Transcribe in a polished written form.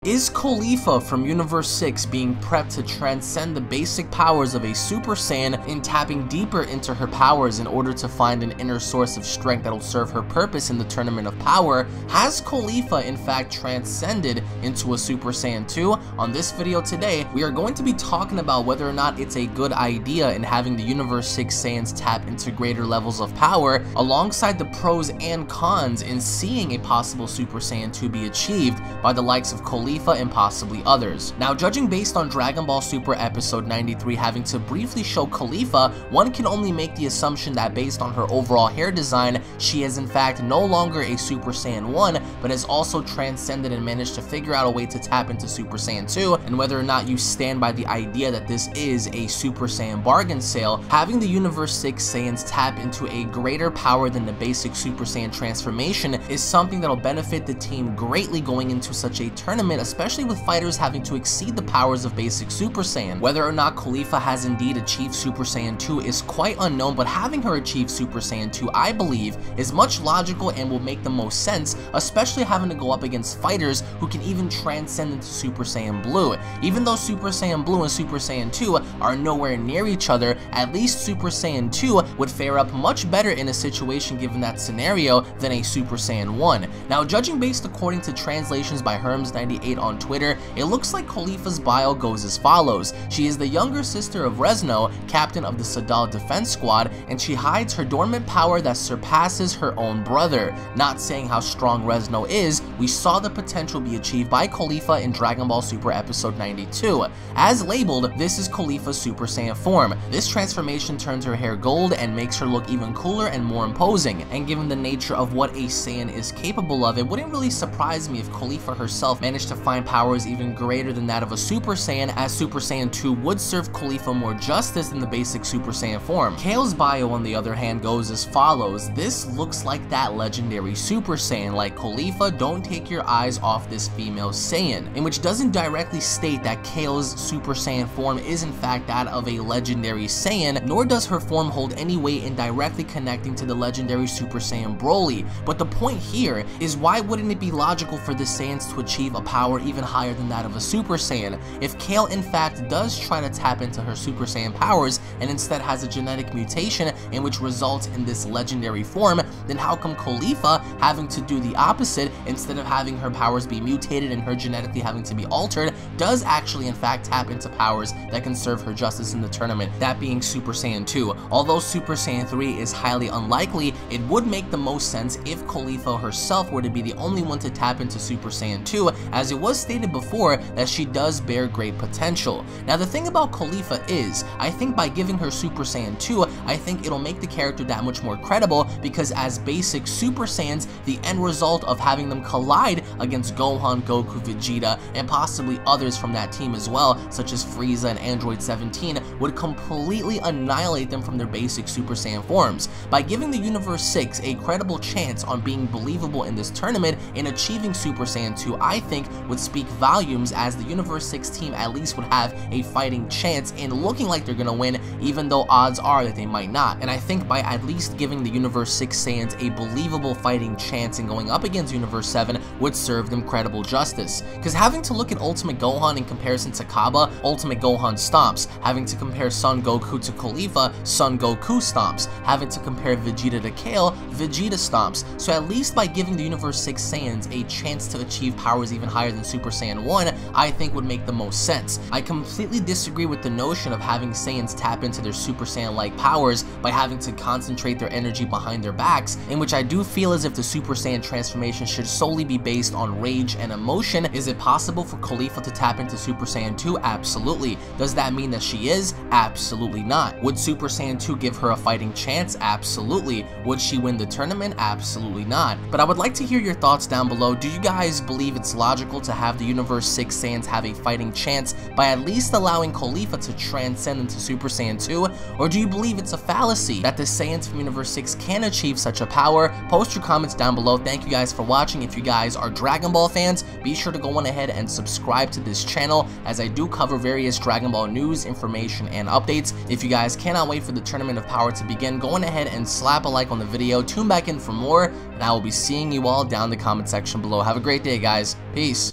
Is Caulifla from Universe 6 being prepped to transcend the basic powers of a Super Saiyan and tapping deeper into her powers in order to find an inner source of strength that'll serve her purpose in the Tournament of Power? Has Caulifla in fact transcended into a Super Saiyan 2? On this video today, we are going to be talking about whether or not it's a good idea in having the Universe 6 Saiyans tap into greater levels of power, alongside the pros and cons in seeing a possible Super Saiyan 2 be achieved by the likes of Caulifla and possibly others. Now, judging based on Dragon Ball Super episode 93 having to briefly show Caulifla, one can only make the assumption that based on her overall hair design, she is in fact no longer a Super Saiyan 1, but has also transcended and managed to figure out a way to tap into Super Saiyan 2, and whether or not you stand by the idea that this is a Super Saiyan bargain sale, having the Universe 6 Saiyans tap into a greater power than the basic Super Saiyan transformation is something that'll benefit the team greatly going into such a tournament, especially with fighters having to exceed the powers of basic Super Saiyan. Whether or not Caulifla has indeed achieved Super Saiyan 2 is quite unknown, but having her achieve Super Saiyan 2, I believe, is much logical and will make the most sense, especially having to go up against fighters who can even transcend into Super Saiyan Blue. Even though Super Saiyan Blue and Super Saiyan 2 are nowhere near each other, at least Super Saiyan 2 would fare up much better in a situation given that scenario than a Super Saiyan 1. Now, judging based according to translations by Herms98 on Twitter, it looks like Caulifla's bio goes as follows. She is the younger sister of Rezno, captain of the Sadal Defense Squad, and she hides her dormant power that surpasses her own brother. Not saying how strong Rezno is, we saw the potential be achieved by Caulifla in Dragon Ball Super episode 92. As labeled, this is Caulifla's Super Saiyan form. This transformation turns her hair gold and makes her look even cooler and more imposing, and given the nature of what a Saiyan is capable of, it wouldn't really surprise me if Caulifla herself managed to find powers even greater than that of a Super Saiyan, as Super Saiyan 2 would serve Caulifla more justice than the basic Super Saiyan form. Kale's bio, on the other hand, goes as follows. This looks like that legendary Super Saiyan. Like Caulifla, don't take your eyes off this female Saiyan, in which doesn't directly state that Kale's Super Saiyan form is in fact that of a legendary Saiyan, nor does her form hold any weight in directly connecting to the legendary Super Saiyan Broly. But the point here is, why wouldn't it be logical for the Saiyans to achieve a power even higher than that of a Super Saiyan? If Kale in fact does try to tap into her Super Saiyan powers and instead has a genetic mutation in which results in this legendary form, then how come Caulifla having to do the opposite, instead of having her powers be mutated and her genetically having to be altered, does actually in fact tap into powers that can serve her justice in the tournament, that being Super Saiyan 2. Although Super Saiyan 3 is highly unlikely, it would make the most sense if Caulifla herself were to be the only one to tap into Super Saiyan 2, as it was stated before that she does bear great potential. Now, the thing about Caulifla is, I think by giving her Super Saiyan 2, I think it'll make the character that much more credible, because as basic Super Saiyans, the end result of having them collide against Gohan, Goku, Vegeta, and possibly others from that team as well, such as Frieza and Android 17, would completely annihilate them from their basic Super Saiyan forms. By giving the Universe 6 a credible chance on being believable in this tournament in achieving Super Saiyan 2, I think would speak volumes, as the Universe 6 team at least would have a fighting chance in looking like they're gonna win, even though odds are that they might not. And I think by at least giving the Universe 6 Saiyans a believable fighting chance in going up against Universe 7 would serve them credible justice. Because having to look at Ultimate Gohan in comparison to Kaba, Ultimate Gohan stomps. Having to compare Son Goku to Caulifla, Son Goku stomps. Having to compare Vegeta to Kale, Vegeta stomps. So at least by giving the Universe 6 Saiyans a chance to achieve powers even higher than Super Saiyan 1, I think would make the most sense. I completely disagree with the notion of having Saiyans tap into their Super Saiyan-like powers by having to concentrate their energy behind their backs, in which I do feel as if the Super Saiyan transformation should solely be based on rage and emotion. Is it possible for Caulifla to tap into Super Saiyan 2? Absolutely. Does that mean that she is? Absolutely not. Would Super Saiyan 2 give her a fighting chance? Absolutely. Would she win the tournament? Absolutely not. But I would like to hear your thoughts down below. Do you guys believe it's logical to have the Universe 6 Saiyans have a fighting chance by at least allowing Caulifla to transcend into Super Saiyan 2? Or do you believe it's a fallacy that the Saiyans from Universe 6 can achieve such a power? Post your comments down below. Thank you guys for watching. If you guys are Dragon Ball fans, be sure to go on ahead and subscribe to this channel, as I do cover various Dragon Ball news, information, and updates. If you guys cannot wait for the Tournament of Power to begin, go on ahead and slap a like on the video, tune back in for more, and I will be seeing you all down in the comment section below. Have a great day, guys. Peace.